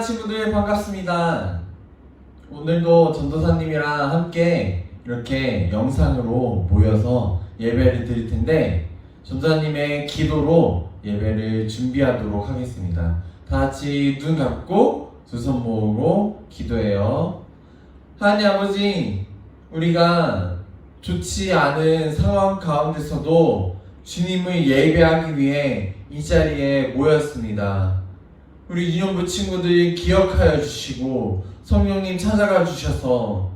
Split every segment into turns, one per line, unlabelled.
친구들 반갑습니다. 오늘도 전도사님이랑 함께 이렇게 영상으로 모여서 예배를 드릴 텐데 전도사님의 기도로 예배를 준비하도록 하겠습니다. 다 같이 눈 감고 두 손 모으고 기도해요. 하나님 아버지, 우리가 좋지 않은 상황 가운데서도 주님을 예배하기 위해 이 자리에 모였습니다. 우리 유년부 친구들 기억하여 주시고 성령님 찾아가 주셔서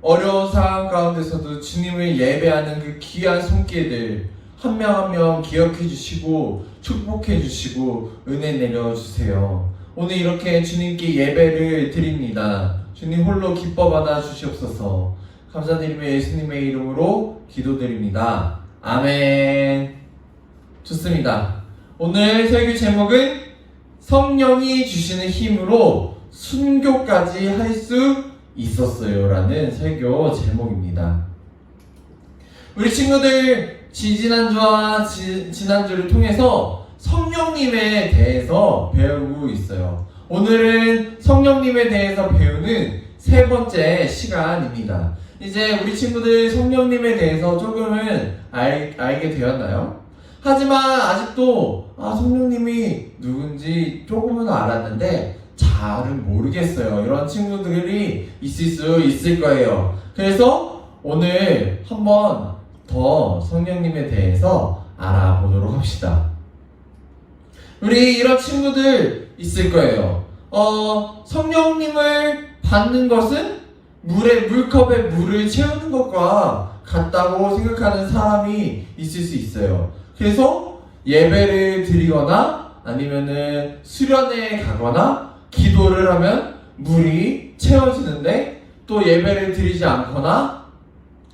어려운 상황 가운데서도 주님을 예배하는 그 귀한 손길들 한 명 한 명 기억해 주시고 축복해 주시고 은혜 내려 주세요. 오늘 이렇게 주님께 예배를 드립니다. 주님 홀로 기뻐 받아 주시옵소서. 감사드리며 예수님의 이름으로 기도드립니다. 아멘. 좋습니다. 오늘 설교 제목은 성령이 주시는 힘으로 순교까지 할 수 있었어요 라는 설교 제목입니다. 우리 친구들 지지난주와 지난주를 통해서 성령님에 대해서 배우고 있어요. 오늘은 성령님에 대해서 배우는 세 번째 시간입니다. 이제 우리 친구들 성령님에 대해서 조금은 알게 되었나요? 하지만 아직도 성령님이 누군지 조금은 알았는데 잘은 모르겠어요. 이런 친구들이 있을 수 있을 거예요. 그래서 오늘 한번 더 성령님에 대해서 알아보도록 합시다. 우리 이런 친구들 있을 거예요. 성령님을 받는 것은 물컵에 물을 채우는 것과 같다고 생각하는 사람이 있을 수 있어요. 그래서 예배를 드리거나 아니면은 수련회에 가거나 기도를 하면 물이 채워지는데 또 예배를 드리지 않거나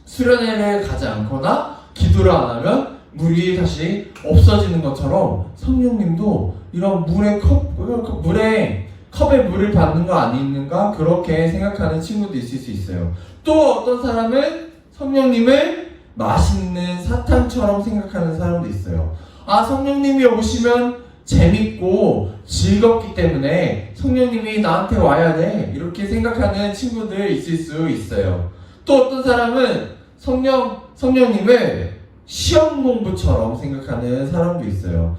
수련회를 가지 않거나 기도를 안 하면 물이 다시 없어지는 것처럼 성령님도 이런 컵에 물을 받는 거 아닌가 그렇게 생각하는 친구도 있을 수 있어요. 또 어떤 사람은 성령님을 맛있는 사탕처럼 생각하는 사람도 있어요. 성령님이 오시면 재밌고 즐겁기 때문에 성령님이 나한테 와야 돼 이렇게 생각하는 친구들 있을 수 있어요. 또 어떤 사람은 성령님을 시험 공부처럼 생각하는 사람도 있어요.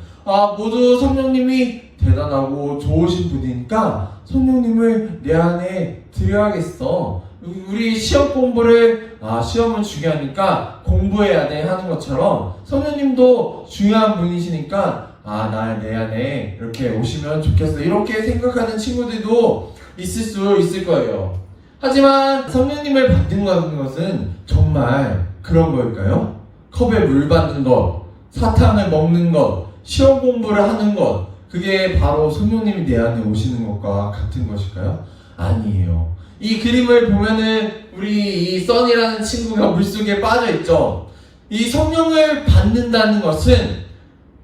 모두 성령님이 대단하고 좋으신 분이니까 성령님을 내 안에 들여야겠어. 우리 시험 공부를 시험은 중요하니까 공부해야 돼 하는 것처럼 성령님도 중요한 분이시니까 내 안에 이렇게 오시면 좋겠어 이렇게 생각하는 친구들도 있을 수 있을 거예요. 하지만 성령님을 받는 것은 정말 그런 걸까요? 컵에 물 받는 것, 사탕을 먹는 것, 시험 공부를 하는 것, 그게 바로 성령님이 내 안에 오시는 것과 같은 것일까요? 아니에요. 이 그림을 보면은 우리 이 써니라는 친구가 물속에 빠져있죠. 이 성령을 받는다는 것은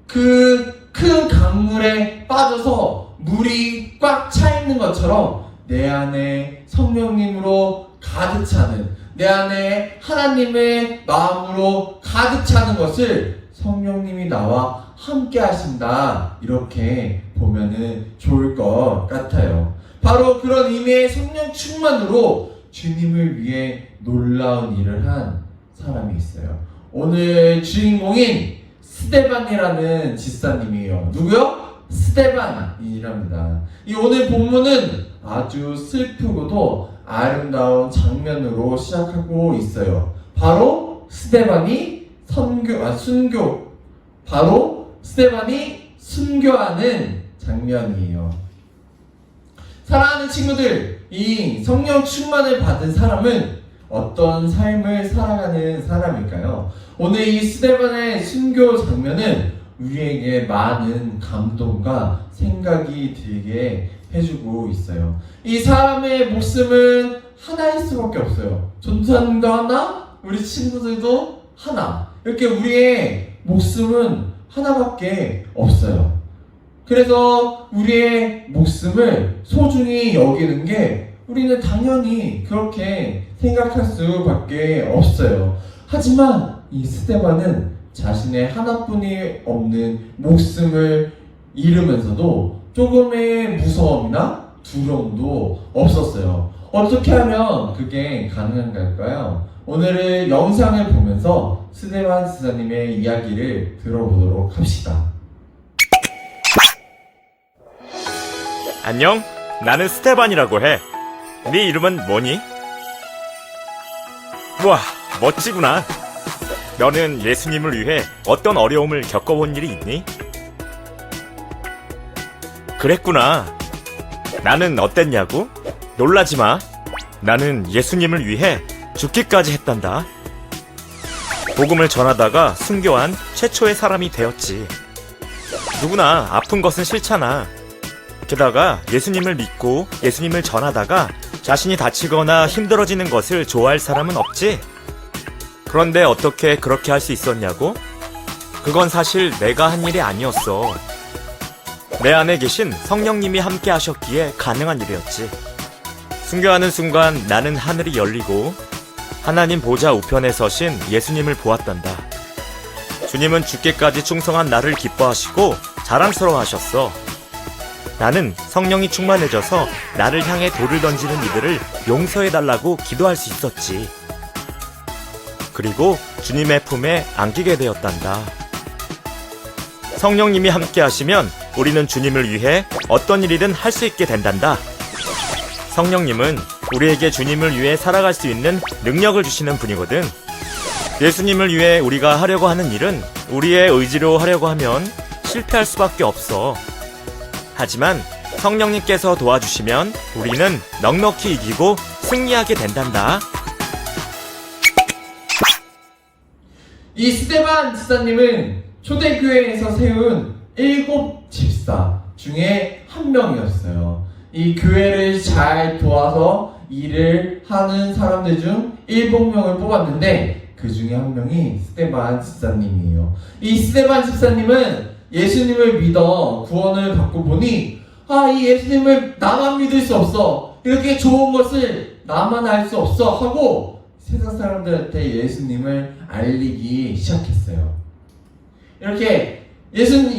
그 큰 강물에 빠져서 물이 꽉 차 있는 것처럼 내 안에 성령님으로 가득 차는, 내 안에 하나님의 마음으로 가득 차는 것을 성령님이 나와 함께 하신다 이렇게 보면은 좋을 것 같아요. 바로 그런 의미의 성령 충만으로 주님을 위해 놀라운 일을 한 사람이 있어요. 오늘 주인공인 스데반이라는 집사님이에요. 누구요? 스데반이랍니다. 이 오늘 본문은 아주 슬프고도 아름다운 장면으로 시작하고 있어요. 바로 스데반이 순교하는 장면이에요. 사랑하는 친구들, 이 성령 충만을 받은 사람은 어떤 삶을 살아가는 사람일까요? 오늘 이 스데반의 순교 장면은 우리에게 많은 감동과 생각이 들게 해주고 있어요. 이 사람의 목숨은 하나일 수밖에 없어요. 전도사님도 하나, 우리 친구들도 하나. 이렇게 우리의 목숨은 하나밖에 없어요. 그래서 우리의 목숨을 소중히 여기는 게 우리는 당연히 그렇게 생각할 수밖에 없어요. 하지만 이 스데반은 자신의 하나뿐이 없는 목숨을 잃으면서도 조금의 무서움이나 두려움도 없었어요. 어떻게 하면 그게 가능한 걸까요? 오늘은 영상을 보면서 스데반 지사님의 이야기를 들어보도록 합시다.
안녕, 나는 스테반이라고 해. 네 이름은 뭐니? 우와, 멋지구나. 너는 예수님을 위해 어떤 어려움을 겪어본 일이 있니? 그랬구나. 나는 어땠냐고? 놀라지 마. 나는 예수님을 위해 죽기까지 했단다. 복음을 전하다가 순교한 최초의 사람이 되었지. 누구나 아픈 것은 싫잖아. 게다가 예수님을 믿고 예수님을 전하다가 자신이 다치거나 힘들어지는 것을 좋아할 사람은 없지? 그런데 어떻게 그렇게 할 수 있었냐고? 그건 사실 내가 한 일이 아니었어. 내 안에 계신 성령님이 함께 하셨기에 가능한 일이었지. 순교하는 순간 나는 하늘이 열리고 하나님 보좌 우편에 서신 예수님을 보았단다. 주님은 죽기까지 충성한 나를 기뻐하시고 자랑스러워하셨어. 나는 성령이 충만해져서 나를 향해 돌을 던지는 이들을 용서해달라고 기도할 수 있었지. 그리고 주님의 품에 안기게 되었단다. 성령님이 함께 하시면 우리는 주님을 위해 어떤 일이든 할 수 있게 된단다. 성령님은 우리에게 주님을 위해 살아갈 수 있는 능력을 주시는 분이거든. 예수님을 위해 우리가 하려고 하는 일은 우리의 의지로 하려고 하면 실패할 수밖에 없어. 하지만 성령님께서 도와주시면 우리는 넉넉히 이기고 승리하게 된단다.
이 스데반 지사님은 초대교회에서 세운 7 집사 중에 한 명이었어요. 이 교회를 잘 도와서 일을 하는 사람들 중 7명을 뽑았는데 그 중에 한 명이 스데반 집사님이에요. 이 스데반 집사님은 예수님을 믿어 구원을 받고 보니 이 예수님을 나만 믿을 수 없어. 이렇게 좋은 것을 나만 알 수 없어 하고 세상 사람들한테 예수님을 알리기 시작했어요. 이렇게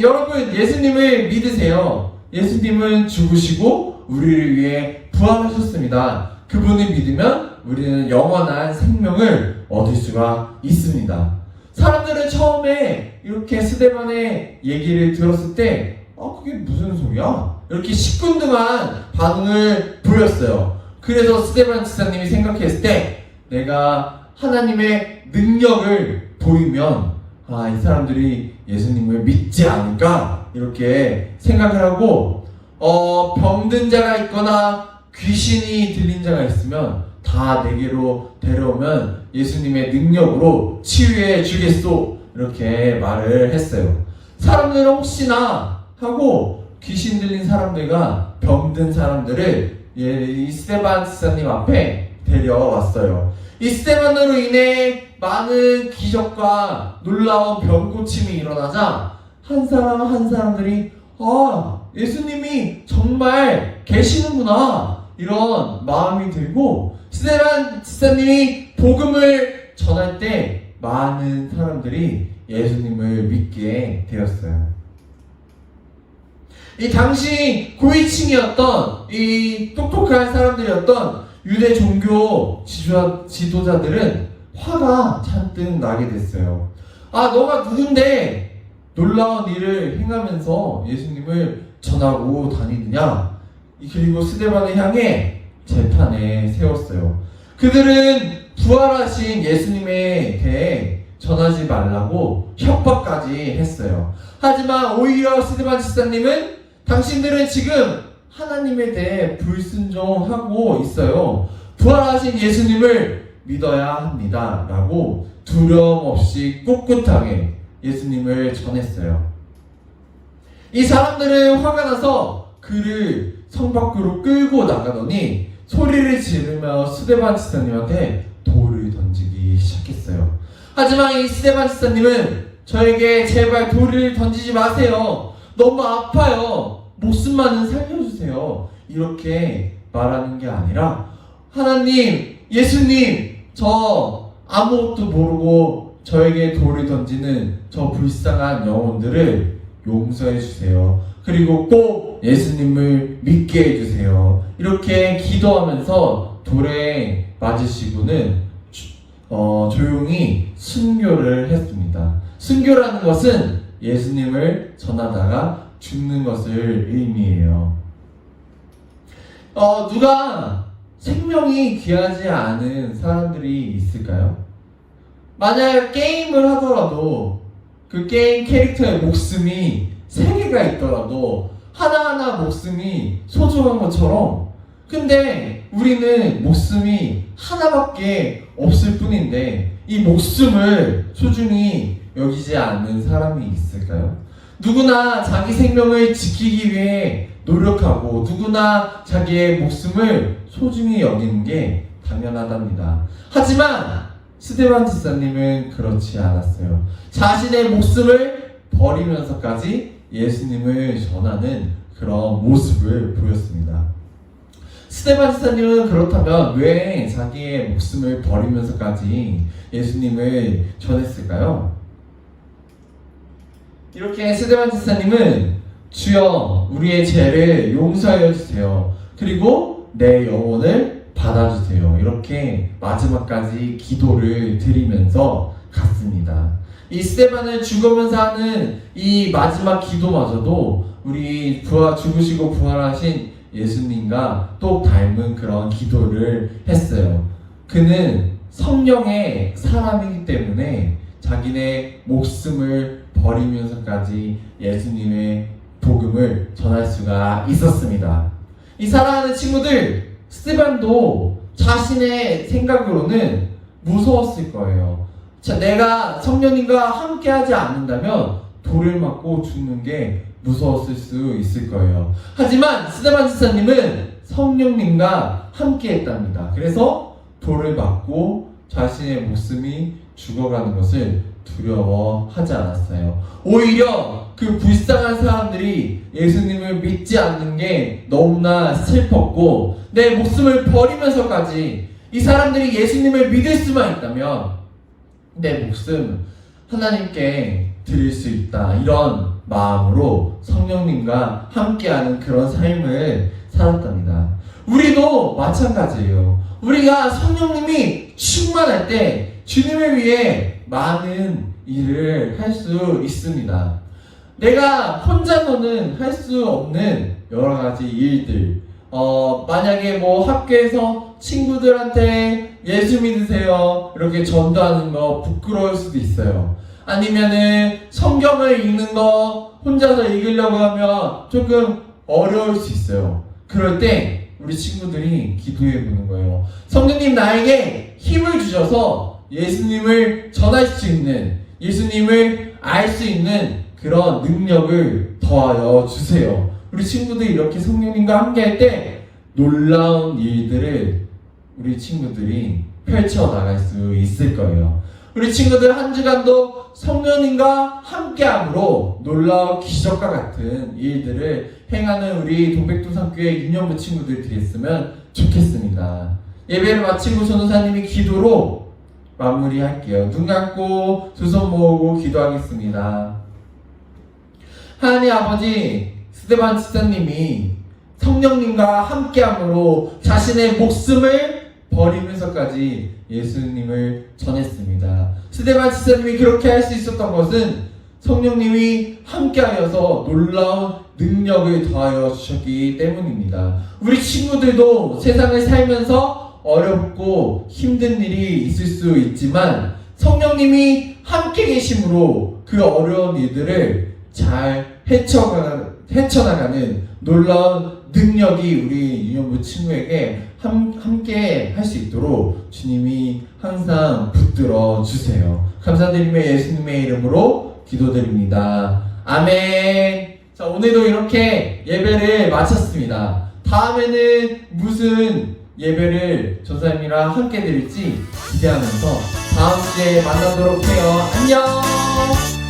여러분 예수님을 믿으세요. 예수님은 죽으시고 우리를 위해 부활하셨습니다. 그분을 믿으면 우리는 영원한 생명을 얻을 수가 있습니다. 사람들은 처음에 이렇게 스데반의 얘기를 들었을 때 그게 무슨 소리야? 이렇게 시큰둥한 반응을 보였어요. 그래서 스데반 지사님이 생각했을 때 내가 하나님의 능력을 보이면 이 사람들이 예수님을 믿지 않을까 이렇게 생각을 하고 병든 자가 있거나 귀신이 들린 자가 있으면 다 내게로 데려오면 예수님의 능력으로 치유해 주겠소 이렇게 말을 했어요. 사람들은 혹시나 하고 귀신 들린 사람들과 병든 사람들을 이 스데반 지사님 앞에 데려왔어요. 이 스데반으로 인해 많은 기적과 놀라운 병고침이 일어나자 한 사람 한 사람들이 예수님이 정말 계시는구나 이런 마음이 들고 스데반 지사님이 복음을 전할 때 많은 사람들이 예수님을 믿게 되었어요. 이 당시 고위층이었던 이 똑똑한 사람들이었던 유대 종교 지도자들은 화가 잔뜩 나게 됐어요. 너가 누군데 놀라운 일을 행하면서 예수님을 전하고 다니느냐? 그리고 스데반을 향해 재판에 세웠어요. 그들은 부활하신 예수님에 대해 전하지 말라고 협박까지 했어요. 하지만 오히려 스데반 지사님은 당신들은 지금 하나님에 대해 불순종하고 있어요. 부활하신 예수님을 믿어야 합니다. 라고 두려움 없이 꿋꿋하게 예수님을 전했어요. 이 사람들은 화가 나서 그를 성 밖으로 끌고 나가더니 소리를 지르며 스데반 지사님한테 돌을 던지기 시작했어요. 하지만 이 스데반 지사님은 저에게 제발 돌을 던지지 마세요. 너무 아파요. 목숨만은 살려주세요. 이렇게 말하는 게 아니라 하나님, 예수님, 저 아무것도 모르고 저에게 돌을 던지는 저 불쌍한 영혼들을 용서해 주세요. 그리고 꼭 예수님을 믿게 해주세요. 이렇게 기도하면서 돌에 맞으시고는 조용히 순교를 했습니다. 순교라는 것은 예수님을 전하다가 죽는 것을 의미해요. 누가 생명이 귀하지 않은 사람들이 있을까요? 만약 게임을 하더라도 그 게임 캐릭터의 목숨이 3개가 있더라도 하나하나 목숨이 소중한 것처럼, 근데 우리는 목숨이 하나밖에 없을 뿐인데 이 목숨을 소중히 여기지 않는 사람이 있을까요? 누구나 자기 생명을 지키기 위해 노력하고 누구나 자기의 목숨을 소중히 여기는 게 당연하답니다. 하지만 스데반 집사님은 그렇지 않았어요. 자신의 목숨을 버리면서까지 예수님을 전하는 그런 모습을 보였습니다. 스데반 집사님은 그렇다면 왜 자기의 목숨을 버리면서까지 예수님을 전했을까요? 이렇게 스데반 집사님은 주여 우리의 죄를 용서하여 주세요. 그리고 내 영혼을 받아주세요. 이렇게 마지막까지 기도를 드리면서 갔습니다. 이 스데반을 죽으면서 하는 이 마지막 기도마저도 우리 죽으시고 부활하신 예수님과 똑 닮은 그런 기도를 했어요. 그는 성령의 사람이기 때문에 자기네 목숨을 버리면서까지 예수님의 복음을 전할 수가 있었습니다. 이 사랑하는 친구들, 스데반도 자신의 생각으로는 무서웠을 거예요. 내가 성령님과 함께 하지 않는다면 돌을 맞고 죽는 게 무서웠을 수 있을 거예요. 하지만 스데반 집사님은 성령님과 함께 했답니다. 그래서 돌을 맞고 자신의 목숨이 죽어가는 것을 두려워하지 않았어요. 오히려 그 불쌍한 사람들이 예수님을 믿지 않는 게 너무나 슬펐고 내 목숨을 버리면서까지 이 사람들이 예수님을 믿을 수만 있다면 내 목숨 하나님께 드릴 수 있다, 이런 마음으로 성령님과 함께하는 그런 삶을 살았답니다. 우리도 마찬가지예요. 우리가 성령님이 충만할 때 주님을 위해 많은 일을 할 수 있습니다. 내가 혼자서는 할 수 없는 여러 가지 일들, 만약에 뭐 학교에서 친구들한테 예수 믿으세요 이렇게 전도하는 거 부끄러울 수도 있어요. 아니면은 성경을 읽는 거 혼자서 읽으려고 하면 조금 어려울 수 있어요. 그럴 때 우리 친구들이 기도해 보는 거예요. 성령님 나에게 힘을 주셔서 예수님을 전할 수 있는, 예수님을 알 수 있는 그런 능력을 더하여 주세요. 우리 친구들이 이렇게 성령님과 함께 할 때 놀라운 일들을 우리 친구들이 펼쳐나갈 수 있을 거예요. 우리 친구들 한 주간도 성령님과 함께함으로 놀라운 기적과 같은 일들을 행하는 우리 동백도산교회 유년부 친구들 되겠으면 좋겠습니다. 예배를 마치고 전도사님이 기도로 마무리할게요. 눈 감고 두 손 모으고 기도하겠습니다. 하나님 아버지, 스데반 집사님이 성령님과 함께함으로 자신의 목숨을 버리면서까지 예수님을 전했습니다. 스데반 집사님이 그렇게 할 수 있었던 것은 성령님이 함께하여서 놀라운 능력을 더하여 주셨기 때문입니다. 우리 친구들도 세상을 살면서 어렵고 힘든 일이 있을 수 있지만 성령님이 함께 계심으로 그 어려운 일들을 잘 헤쳐나가는 놀라운 능력이 우리 유년부 친구에게 함께 할 수 있도록 주님이 항상 붙들어 주세요. 감사드리며 예수님의 이름으로 기도드립니다. 아멘. 자, 오늘도 이렇게 예배를 마쳤습니다. 다음에는 무슨 예배를 전사님이랑 함께 드릴지 기대하면서 다음 주에 만나도록 해요. 안녕.